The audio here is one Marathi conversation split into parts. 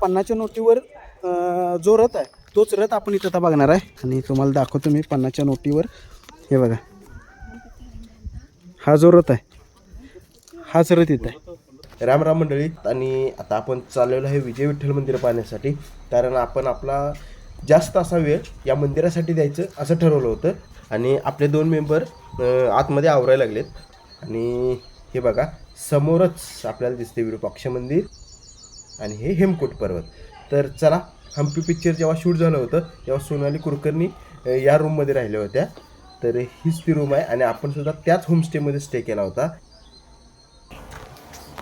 50च्या नोटीवर जो रथ आहे तोच रथ आपण इथं आता बघणार आहे आणि तुम्हाला दाखवतो मी 50च्या नोटीवर. हे बघा, हा जो रथ आहे हाच रथ इथं आहे. राम राम मंडळी. आणि आता आपण चाललेलो आहे विजय विठ्ठल मंदिर पाहण्यासाठी, कारण आपण आपला जास्त असा वेळ या मंदिरासाठी द्यायचं असं ठरवलं होतं. आणि आपले 2 मेंबर आतमध्ये आवरायला लागलेत. आणि हे बघा समोरच आपल्याला दिसते विरूपाक्ष मंदिर आणि हे हेमकूट पर्वत. तर चला, हम्पी पिक्चर जेव्हा शूट झालं होतं तेव्हा सोनाली कुलकर्णी या रूममध्ये राहिल्या होत्या. तर हीच ती रूम आहे आणि आपण सुद्धा त्याच होमस्टेमध्ये स्टे केला होता.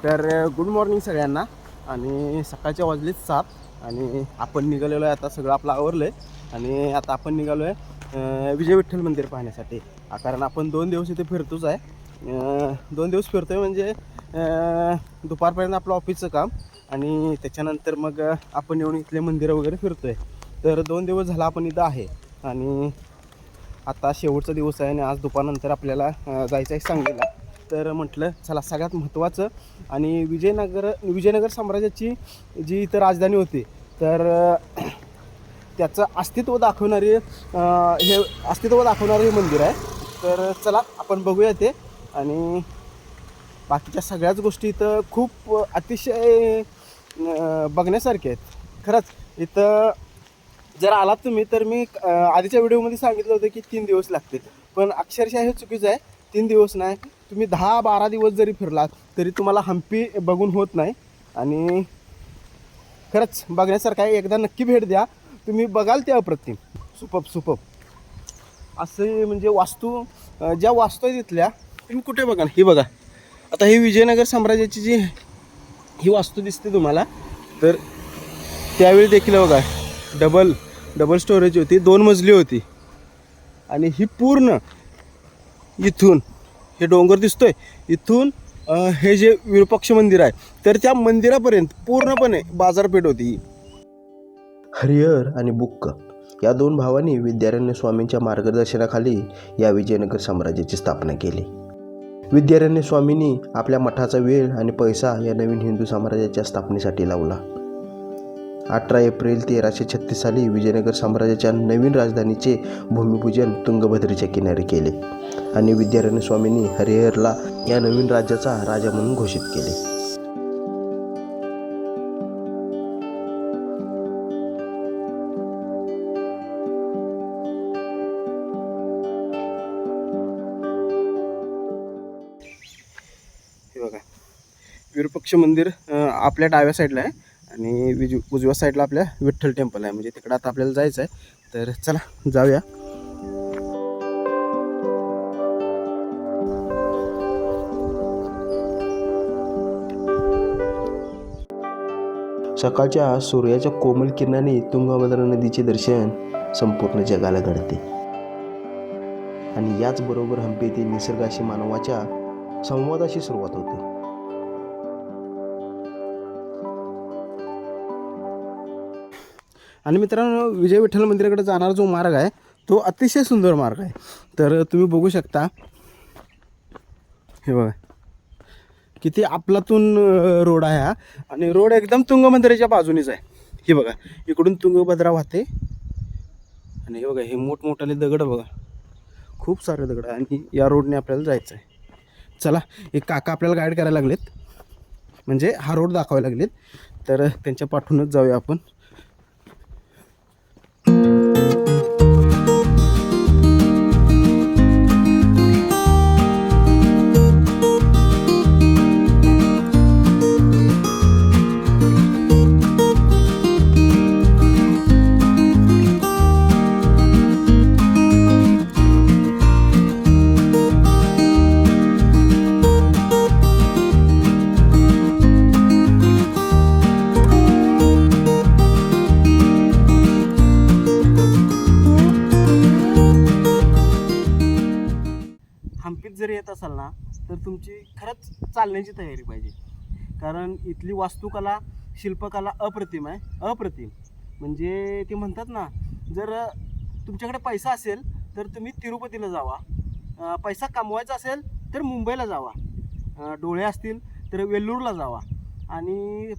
तर गुड मॉर्निंग सगळ्यांना. आणि सकाळच्या वाजलेच 7 आणि आपण निघालेलो आहे. आता सगळं आपलं आवरलं आहे आणि आता आपण निघालो आहे विजय विठ्ठल मंदिर पाहण्यासाठी. कारण आपण 2 दिवस इथे फिरतोच आहे. 2 दिवस फिरतो आहे म्हणजे दुपारपर्यंत आपलं ऑफिसचं काम आणि त्याच्यानंतर मग आपण येऊन इथले मंदिरं वगैरे फिरतो आहे. तर 2 दिवस झाला आपण इथं आहे आणि आता शेवटचा दिवस आहे आणि आज दुपारनंतर आपल्याला जायचं आहे सांगलीला. तर म्हटलं चला, सगळ्यात महत्त्वाचं आणि विजयनगर साम्राज्याची जी इथं राजधानी होती तर त्याचं अस्तित्व दाखवणारे हे मंदिर आहे. तर चला आपण बघूया ते. आणि बाकीच्या सगळ्याच गोष्टी इथं खूप अतिशय बघण्यासारखे आहेत खरंच. इथं जर आलात तुम्ही तर मी आधीच्या व्हिडिओमध्ये सांगितलं होतं की 3 दिवस लागतील, पण अक्षरशः हे चुकीचं आहे. 3 दिवस नाही, तुम्ही 10-12 दिवस जरी फिरलात तरी तुम्हाला हम्पी बघून होत नाही. आणि खरंच बघण्यासारखं आहे. एकदा नक्की भेट द्या, तुम्ही बघाल ते अप्रतिम. सुपब असे म्हणजे ज्या वास्तू आहेत तिथल्या तुम्ही कुठे बघाल. ही बघा, आता ही विजयनगर साम्राज्याची जी ही वास्तू दिसते तुम्हाला, तर त्यावेळी देखील बघा डबल स्टोरेज होती, 2 मजली होती. आणि ही पूर्ण इथून हे डोंगर दिसतोय इथून हे जे विरूपाक्ष मंदिर आहे तर त्या मंदिरापर्यंत पूर्णपणे बाजारपेठ होती. हरिहर आणि बुक्क या 2 भावांनी विद्यारण्य स्वामींच्या मार्गदर्शनाखाली या विजयनगर साम्राज्याची स्थापना केली. विद्यारण्य स्वामींनी आपल्या मठाचा वेळ आणि पैसा या नवीन हिंदू साम्राज्याच्या स्थापनेसाठी लावला. 18 एप्रिल 1336 साली विजयनगर साम्राज्याच्या नवीन राजधानीचे भूमिपूजन तुंगभद्रेच्या किनारी केले आणि विद्यारण्य स्वामींनी हरिहरला या नवीन राज्याचा राजा म्हणून घोषित केले. हे बघा, विरूपाक्ष मंदिर आपल्या डाव्या साईडला आहे आणि उजव्या साईडला आपल्या विठ्ठल टेम्पल आहे. म्हणजे तिकडं आता आपल्याला जायचं आहे. तर चला जाऊया. सकाळच्या सूर्याच्या कोमल किरणाने तुंगभद्रा नदीचे दर्शन संपूर्ण जगाला घडते. आणि याचबरोबर हम्पी येथील निसर्गाशी मानवाच्या संवादाची सुरुवात होते. आणि मित्रांनो, विजय विठ्ठल मंदिराकडे जाणारा जो मार्ग आहे तो अतिशय सुंदर मार्ग आहे. तर तुम्ही बघू शकता, हे बघा किती आपलातून रोड आहे हा. आणि रोड एकदम तुंगभद्रेच्या बाजूनेच आहे. हे बघा, इकडून तुंगभद्रा वाहते आणि हे बघा हे मोठमोठाले दगड बघा, खूप सारे दगड. आणि या रोडने आपल्याला जायचं आहे. चला, एक काका आपल्याला गाईड करायला लागलेत, म्हणजे हा रोड दाखवायला लागलेत. तर त्यांच्या पाठूनच जाऊया आपण. हम्पीत जर येत असाल ना तर तुमची खरंच चालण्याची तयारी पाहिजे. कारण इथली वास्तुकला, शिल्पकला अप्रतिम आहे, अप्रतिम. म्हणजे ते म्हणतात ना, जर तुमच्याकडे पैसा असेल तर तुम्ही तिरुपतीला जावा, पैसा कमवायचा असेल तर मुंबईला जावा, डोळे असतील तर वेल्लूरला जावा, आणि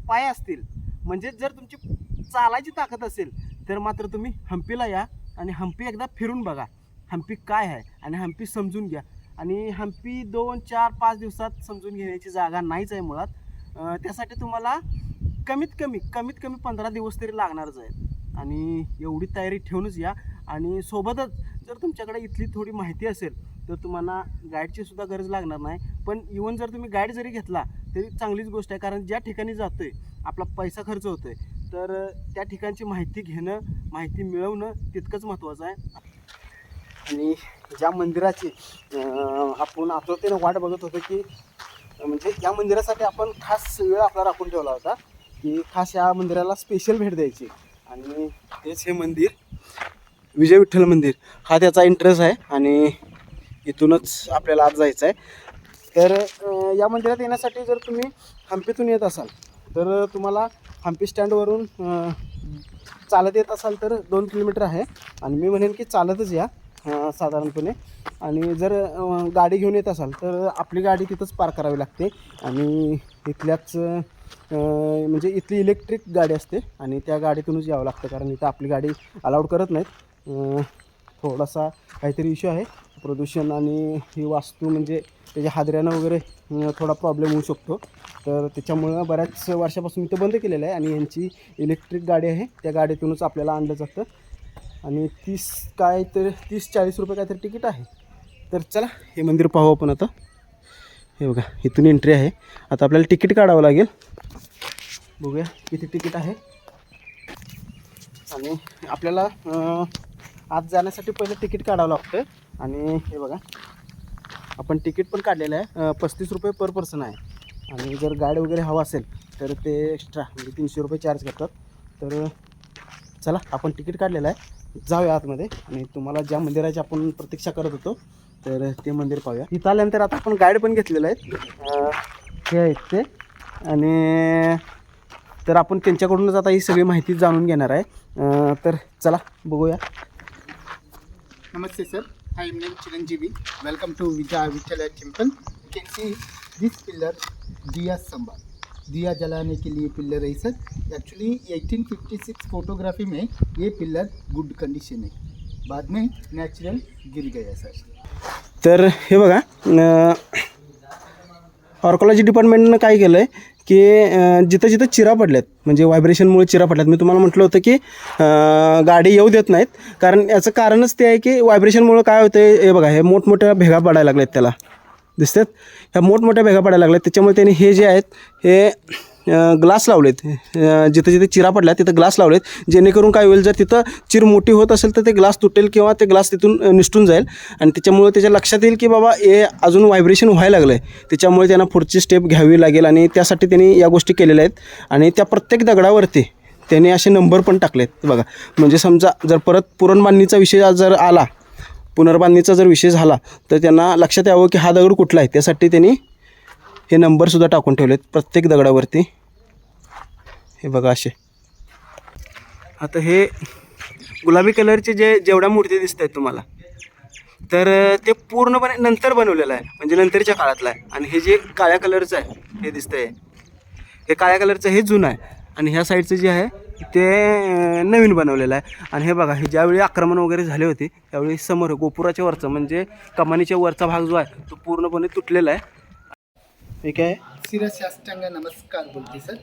पाय असतील म्हणजे जर तुमची चालायची ताकद असेल तर मात्र तुम्ही हम्पीला या आणि हम्पी एकदा फिरून बघा. हम्पी काय आहे आणि हम्पी समजून घ्या. आणि हम्पी 2, 4, 5 दिवसात समजून घेण्याची जागा नाहीच आहे मुळात. त्यासाठी तुम्हाला कमीत कमी 15 दिवस तरी लागणारच आहेत. आणि एवढी तयारी ठेवूनच या. आणि सोबतच जर तुमच्याकडे इथली थोडी माहिती असेल तर तुम्हाला गाईडची सुद्धा गरज लागणार नाही. पण इवन जर तुम्ही गाईड जरी घेतला तरी चांगलीच गोष्ट आहे, कारण ज्या ठिकाणी जातो आहे आपला पैसा खर्च होतो आहे, तर त्या ठिकाणची माहिती घेणं, माहिती मिळवणं तितकंच महत्त्वाचं आहे. आणि ज्या मंदिराची आपण आतुरतेनं वाट बघत होतो की म्हणजे या मंदिरासाठी आपण खास वेळ आपला राखून ठेवला होता की खास या मंदिराला स्पेशल भेट द्यायची. आणि तेच हे मंदिर विजय विठ्ठल मंदिर हा त्याचा इंटरेस्ट आहे. आणि इथूनच आपल्याला आज जायचं आहे. तर या मंदिरात येण्यासाठी जर तुम्ही हम्पीतून येत असाल तर तुम्हाला हम्पी स्टँडवरून चालत येत असाल तर 2 किलोमीटर आहे. आणि मी म्हणेन की चालतच या साधारणपणे. आणि जर गाडी घेऊन येत असाल तर आपली गाडी तिथंच पार्क करावी लागते. आणि इथल्याच म्हणजे इथली इलेक्ट्रिक गाडी असते आणि त्या गाडीतूनच यावं लागतं, कारण इथं आपली गाडी अलाउड करत नाहीत. थोडासा काहीतरी इश्यू आहे, प्रदूषण आणि ही वास्तू म्हणजे त्याच्या हादऱ्यानं वगैरे थोडा प्रॉब्लेम होऊ शकतो. तर त्याच्यामुळं बऱ्याच वर्षापासून इथं बंद केलेलं आहे. आणि यांची इलेक्ट्रिक गाडी आहे, त्या गाडीतूनच आपल्याला आणलं जातं. आणि 30-40 रुपये काहीतरी तिकीट आहे. तर चला हे मंदिर पाहू आपण आता. हे बघा इथून एंट्री आहे. आता आपल्याला तिकीट काढावं लागेल. बघूया किती तिकीट आहे. आणि आपल्याला आत जाण्यासाठी पहिलं तिकीट काढावं लागतं. आणि हे बघा आपण तिकीट पण काढलेलं आहे. 35 रुपये पर पर्सन आहे. आणि जर गाईड वगैरे हवा असेल तर ते एक्स्ट्रा म्हणजे 300 रुपये चार्ज करतात. तर चला आपण तिकीट काढलेलं आहे, जाऊया आतमध्ये आणि तुम्हाला ज्या मंदिराची आपण प्रतीक्षा करत होतो तर ते मंदिर पाहूया. इथं आल्यानंतर आता आपण गाईड पण घेतलेलं आहे, हे आहेत ते. आणि तर आपण त्यांच्याकडूनच आता ही सगळी माहिती जाणून घेणार आहे. तर चला बघूया. Namaste sir, I am named Chiranjeevi. Welcome to Vijay Vitthala Temple. You can see this pillar, Diya Sambal. दिया जलाने के लिए पिलर है सर. एक्चुअली 1856 फोटोग्राफी में ये पिलर गुड कंडीशन है, बाद में नेचुरल गिर गया सर. तर हे बघा ऑर्कोलॉजी डिपार्टमेंटनं काय केलं आहे की जिथं जिथं चिरा पडल्यात म्हणजे व्हायब्रेशनमुळे चिरा पडल्यात. मी तुम्हाला म्हटलं होतं की गाडी येऊ देत नाहीत, कारण याचं कारणच ते आहे की व्हायब्रेशनमुळं काय होतं आहे. हे बघा हे मोठमोठ्या भेगा पडायला लागल्यात, त्याला दिसतात ह्या मोठमोठ्या भेगा पडायला लागल्यात. त्याच्यामुळे त्यांनी हे जे आहेत हे ग्लास लावलेत, जिथं जिथे चिरा पडल्या तिथं ग्लास लावलेत, जेणेकरून काय होईल जर तिथं चिर मोठी होत असेल तर ते ग्लास तुटेल किंवा ते ग्लास तिथून निसटून जाईल. आणि त्याच्यामुळे त्याच्या लक्षात येईल की बाबा हे अजून व्हायब्रेशन व्हायला लागलं आहे, त्याच्यामुळे त्यांना पुढची स्टेप घ्यावी लागेल. आणि त्यासाठी त्यांनी या गोष्टी केलेल्या आहेत. आणि त्या प्रत्येक दगडावरती त्यांनी असे नंबर पण टाकलेत बघा. म्हणजे समजा जर परत पुनर्बांधणीचा विषय जर आला, पुनर्बांधणीचा जर विषय झाला तर त्यांना लक्षात यावं की हा दगड कुठला आहे. त्यासाठी त्यांनी हे नंबरसुद्धा टाकून ठेवलेत प्रत्येक दगडावरती. हे बघा असे. आता हे गुलाबी कलरचे जेवढ्या मूर्ती दिसत आहेत तुम्हाला, तर ते पूर्णपणे नंतर बनवलेलं आहे, म्हणजे नंतरच्या काळातलं आहे. आणि हे जे काळ्या कलरचं आहे हे दिसतंय, हे काळ्या कलरचं हे जुनं आहे. आणि ह्या साईडचं जे आहे ते नवीन बनवलेलं आहे. आणि हे बघा हे ज्यावेळी आक्रमण वगैरे झाले होते त्यावेळी समोर गोपुराच्या वरचं म्हणजे कमानीच्या वरचा भाग जो आहे तो पूर्णपणे तुटलेला आहे. ठीक है, सिरा साष्टांग नमस्कार बोलते सर.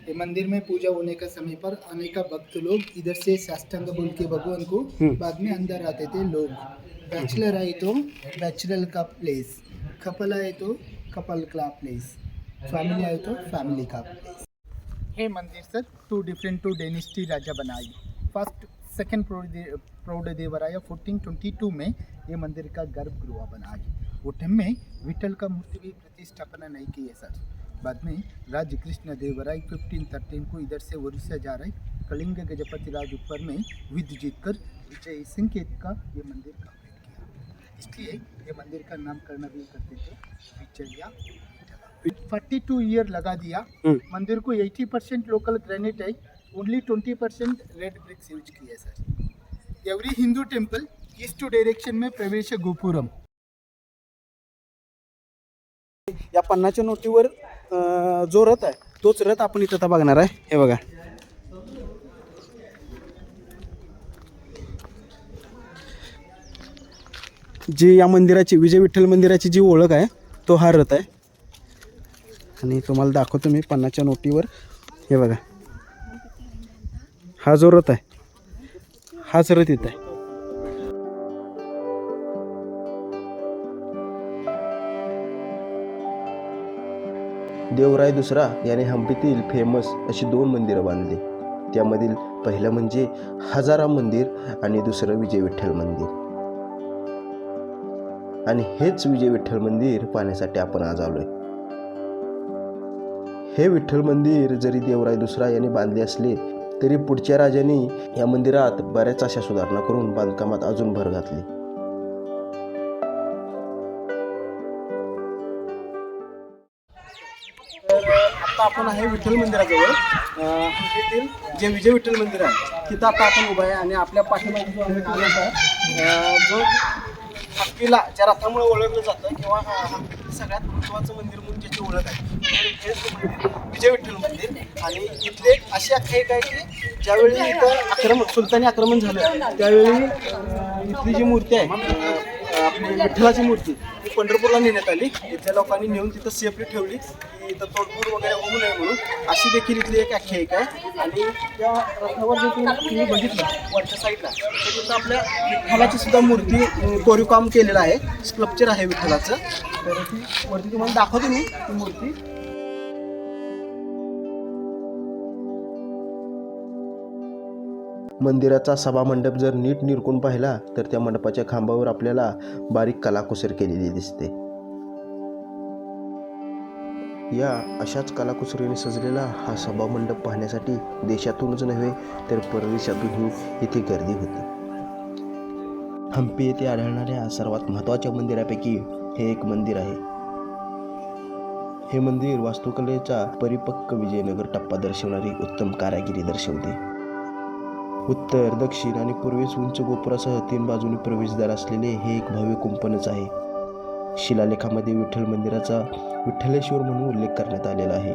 ये मंदिर में पूजा होने का समय पर अनेक भक्त लोग इधर से साष्टांग बोल के भगवान को बाद में अंदर आते थे लोग. बैचलर आए तो बैचलर का प्लेस, कपल आए तो कपल का प्लेस, फैमिली आए तो फैमिली का प्लेस. हे मंदिर सर टू डायनेस्टी राजा बनाई. फर्स्ट सेकंड प्रौढ़देवराया 1422 में ये मंदिर का गर्भगृह बना. वो टाइम में विठल का मूर्ति भी प्रतिष्ठापना नहीं की है सर. बाद में राज कृष्ण देवराय 1513 को इधर से उड़ीसा जा रहे कलिंग गजपति राज ऊपर में विद जीतकर विजय संकेत का ये मंदिर कंप्लीट किया. इसलिए ये मंदिर का नामकरण भी करते थे विजया. 42 ईयर लगा दिया. मंदिर को 80% लोकल ग्रेनाइट है, ओनली 20% रेड ब्रिक्स यूज किए sir. Every Hindu temple east direction में प्रवेश गोपुरम. या 50च्या नोटीवर जो रथ आहे तोच रथ आपण इथं आता बघणार आहे. हे बघा जी या मंदिराची विजय विठ्ठल मंदिराची जी ओळख आहे तो हा रथ आहे. आणि तुम्हाला दाखवतो मी 50च्या नोटीवर. हे बघा, हा जो रथ आहे हाच रथ इथं आहे. देवराय दुसरा याने हंपीतील फेमस अशी 2 मंदिरं बांधली. त्यामधील पहिलं म्हणजे हजाराम मंदिर आणि दुसरं विजय विठ्ठल मंदिर. आणि हेच विजय विठ्ठल मंदिर पाहण्यासाठी आपण आज आलोय. हे विठ्ठल मंदिर जरी देवराय दुसरा यांनी बांधले असले तरी पुढच्या राजांनी या मंदिरात बऱ्याच अशा सुधारणा करून बांधकामात अजून भर घातली. आता आपण आहे विठ्ठल मंदिराजवळ. हंपीतील जे विजय विठ्ठल मंदिर आहे तिथं आता आपण उभा आहे. आणि आपल्या पाठीमागे जो आहे तो रथ आहे, जो हंपीला ज्या रथामुळे ओळखलं जातं किंवा हंपीतील सगळ्यात महत्त्वाचं मंदिर म्हणून ज्याची ओळख आहे तर हेच मंदिर विजय विठ्ठल मंदिर. आणि इथले अशी आख्यायिका आहे की ज्यावेळी इथं सुलतानी आक्रमण झालं त्यावेळी इथली जी मूर्ती आहे आपली विठ्ठलाची मूर्ती ती पंढरपूरला नेण्यात आली. इथल्या लोकांनी नेऊन तिथं सेफली ठेवली की इथं तोडफोड वगैरे होऊ नये म्हणून, अशी देखील इथली एक आख्यायिका आहे. आणि त्या रथावर जे तुम्ही बघितलं वरच्या साईडला तर तिथं आपल्या विठ्ठलाची सुद्धा मूर्ती कोरीव काम केलेलं आहे, स्कल्पचर आहे विठ्ठलाचं. तर ती वरती तुम्हाला दाखवतो मी ती मूर्ती. मंदिराचा सभामंडप जर नीट निरखून पाहिला तर त्या मंडपाच्या खांबावर आपल्याला बारीक कलाकुसर केलेली दिसते. या अशाच कलाकुसरीने सजलेला हा सभामंडप पाहण्यासाठी देशातूनच नव्हे तर परदेशातूनही इथे गर्दी होती. हंपी येथे आढळणाऱ्या सर्वात महत्त्वाच्या मंदिरापैकी हे एक मंदिर आहे. हे मंदिर वास्तुकलेचा परिपक्व विजयनगर टप्पा दर्शवणारी उत्तम कारागिरी दर्शवते. उत्तर, दक्षिण आणि पूर्वेस उंच गोपुरासह 3 बाजूनी प्रवेशद्वार असलेले हे एक भव्य कुंपणच आहे. शिलालेखामध्ये विठ्ठल मंदिराचा विठ्ठलेश्वर म्हणून उल्लेख करण्यात आलेला आहे.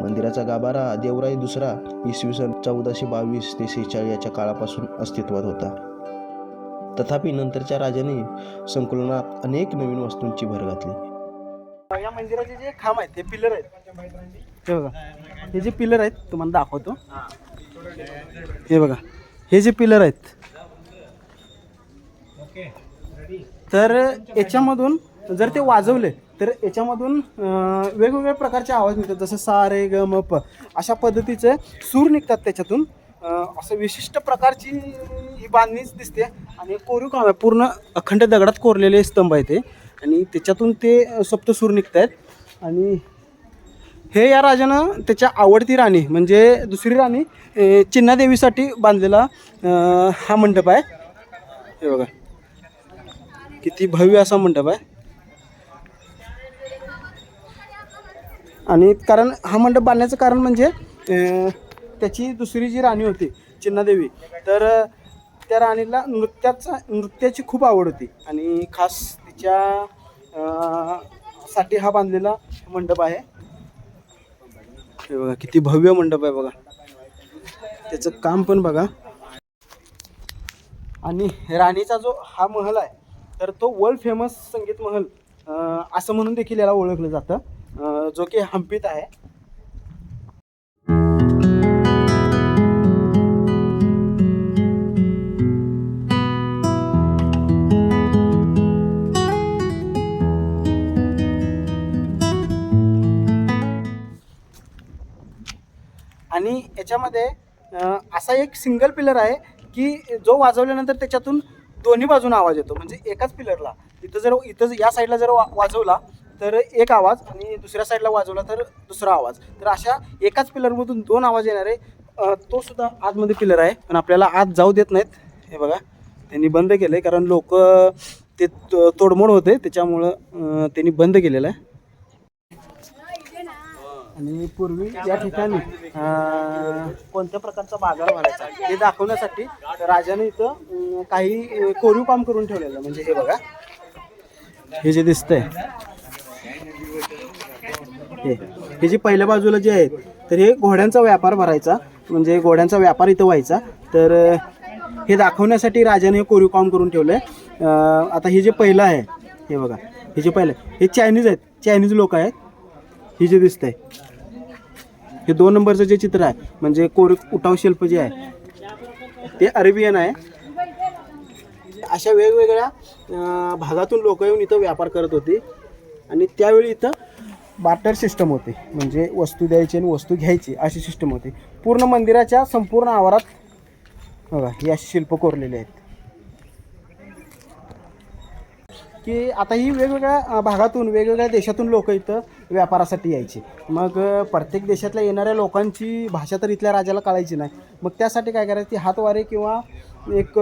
मंदिराचा गाभारा देवराय दुसरा इसवी सन 1422 ते 46 याच्या काळापासून अस्तित्वात होता. तथापि नंतरच्या राजांनी संकुलनात अनेक नवीन वस्तूंची भर घातली. या मंदिराचे जे खांब आहेत हे पिलर आहेत. हे बघा, हे जे पिलर आहेत तुम्हाला दाखवतो. हे बघा, हे जे पिलर आहेत तर याच्यामधून जर ते वाजवले तर याच्यामधून वेगवेगळ्या प्रकारचे आवाज निघतात. जसं सा रे ग म प अशा पद्धतीचे सूर निघतात त्याच्यातून. असं विशिष्ट प्रकारची ही बांधणीच दिसते. आणि कोरीव काम आहे, पूर्ण अखंड दगडात कोरलेले स्तंभ आहे ते. आणि त्याच्यातून ते सप्तसूर निघत आहेत. आणि हे या राजानं त्याच्या आवडती राणी म्हणजे दुसरी राणी चिन्नादेवीसाठी बांधलेला हा मंडप आहे. हे बघा किती भव्य असा मंडप आहे. आणि कारण हा मंडप बांधण्याचं कारण म्हणजे त्याची दुसरी जी राणी होती चिन्नादेवी तर त्या राणीला नृत्याची खूप आवड होती. आणि खास तिच्या साठी हा बांधलेला मंडप आहे. हे बघा किती भव्य मंडप आहे बघा, त्याचं काम पण बघा. आणि राणीचा जो हा महल आहे तर तो वर्ल्ड फेमस संगीत महल असं म्हणून देखील याला ओळखलं जातं, जो की हंपीत आहे. आणि याच्यामध्ये असा एक सिंगल पिलर आहे की जो वाजवल्यानंतर त्याच्यातून दोन्ही बाजून आवाज येतो. म्हणजे एकाच पिलरला इथं या साईडला जर वाजवला तर एक आवाज आणि दुसऱ्या साईडला वाजवला तर दुसरा आवाज. तर अशा एकाच पिलरमधून 2 आवाज येणारे तो सुद्धा आतमध्ये पिलर आहे. पण आपल्याला आत जाऊ देत नाहीत. हे बघा त्यांनी बंद केलं आहे कारण लोक ते तोडमोड होते त्याच्यामुळं त्यांनी बंद केलेलं आहे. आणि पूर्वी या ठिकाणी कोणत्या प्रकारचा बाजार भरायचा हे दाखवण्यासाठी राजाने इथं काही कोरीव काम करून ठेवलेलं. म्हणजे हे बघा, हे जे दिसतंय हे जे पहिल्या बाजूला जे आहेत तर हे घोड्यांचा व्यापार भरायचा. म्हणजे घोड्यांचा व्यापार इथं व्हायचा. तर हे दाखवण्यासाठी राजाने हे कोरीव काम करून ठेवलं आहे. आता हे जे पहिलं आहे, हे बघा, हे जे पहिलं हे चायनीज आहेत, चायनीज लोक आहेत. हे जे दिसतंय हे 2 नंबरचं जे चित्र आहे म्हणजे कोरीव उठाव शिल्प जे आहे ते अरेबियन आहे. अशा वेगवेगळ्या भागातून लोक येऊन इथं व्यापार करत होते आणि त्यावेळी इथं बार्टर सिस्टम होते, म्हणजे वस्तू द्यायची आणि वस्तू घ्यायची अशी सिस्टम होती. पूर्ण मंदिराच्या संपूर्ण आवारात बघा ही अशी शिल्प कोरलेली आहेत की आता ही वेगवेगळ्या भागातून वेगवेगळ्या देशातून लोक इथं व्यापारासाठी यायची. मग प्रत्येक देशातल्या येणाऱ्या लोकांची भाषा तर इथल्या राजाला कळायची नाही. मग त्यासाठी काय करायचं, ती हातवारे किंवा एक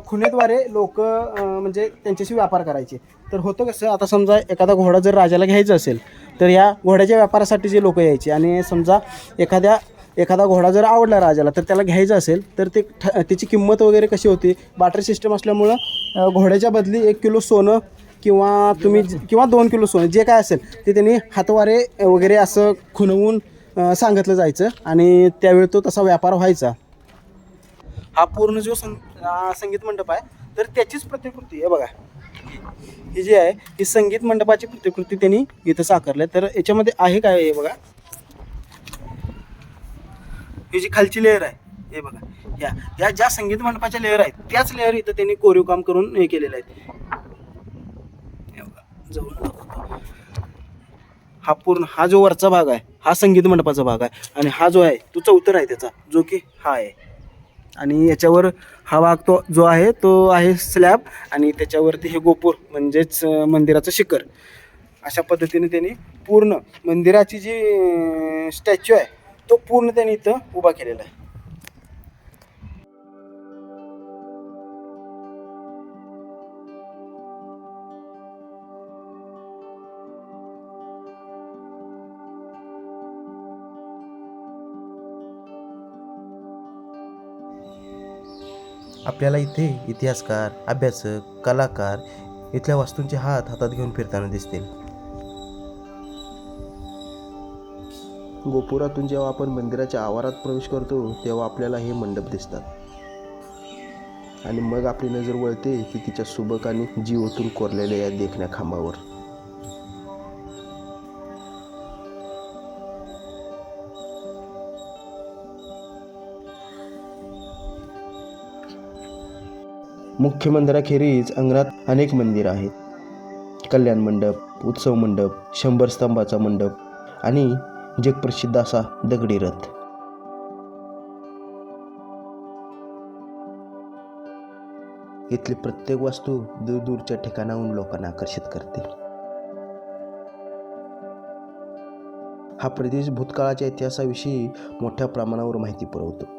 खुणेद्वारे लोक म्हणजे त्यांच्याशी व्यापार करायचे. तर होतं कसं, आता समजा एखादा घोडा जर राजाला घ्यायचा असेल तर या घोड्याच्या व्यापारासाठी जे लोक यायचे आणि समजा एखादा घोडा जर आवडला राजाला तर त्याला घ्यायचं असेल तर ते त्याची किंमत वगैरे कशी होती, बार्टर सिस्टम असल्यामुळं घोड्याच्या बदली 1 किलो सोनं किंवा 2 किलो सोनं जे काय असेल ते त्यांनी हातवारे वगैरे असं खुणवून सांगितलं जायचं आणि त्यावेळी तो तसा व्यापार व्हायचा. हा पूर्ण जो संगीत मंडप आहे तर त्याचीच प्रतिकृती आहे बघा. ही जी आहे ही संगीत मंडपाची प्रतिकृती त्यांनी इथं साकारली. तर याच्यामध्ये आहे काय, हे बघा, ही जी खालची लेअर आहे हे बघा, या ज्या संगीत मंडपाच्या लेअर आहेत त्याच लेअर इथं त्यांनी कोरीव काम करून हे केलेलं आहे. जवळ दाखवतो. हा जो वरचा भाग आहे हा संगीत मंडपाचा भाग आहे आणि हा जो आहे तो चौथर आहे त्याचा, जो की हा आहे. आणि याच्यावर हा भाग तो जो आहे तो आहे स्लॅब आणि त्याच्यावरती हे गोपूर म्हणजेच मंदिराचं शिखर. अशा पद्धतीने त्यांनी पूर्ण मंदिराची जी स्टॅच्यू आहे तो पूर्ण त्यांनी इथं उभा केलेला आहे. आपल्याला इथे इतिहासकार, अभ्यासक, कलाकार इथल्या वस्तूंचे हातात घेऊन फिरताना दिसतील. गोपुरातून जेव्हा आपण मंदिराच्या आवारात प्रवेश करतो तेव्हा आपल्याला हे मंडप दिसतात आणि मग आपली नजर वळते की तिच्या सुबक आणि जीव ओतून कोरलेल्या या देखण्या खांबावर. मुख्य मंदिराखेरीज अंगणात अनेक मंदिरं आहेत. कल्याण मंडप, उत्सव मंडप, 100 स्तंभाचा मंडप आणि जगप्रसिद्ध असा दगडी रथ. इथली प्रत्येक वस्तू दूरदूरच्या ठिकाणाहून लोकांना आकर्षित करते. हा प्रदेश भूतकाळाच्या इतिहासाविषयी मोठ्या प्रमाणावर माहिती पुरवतो.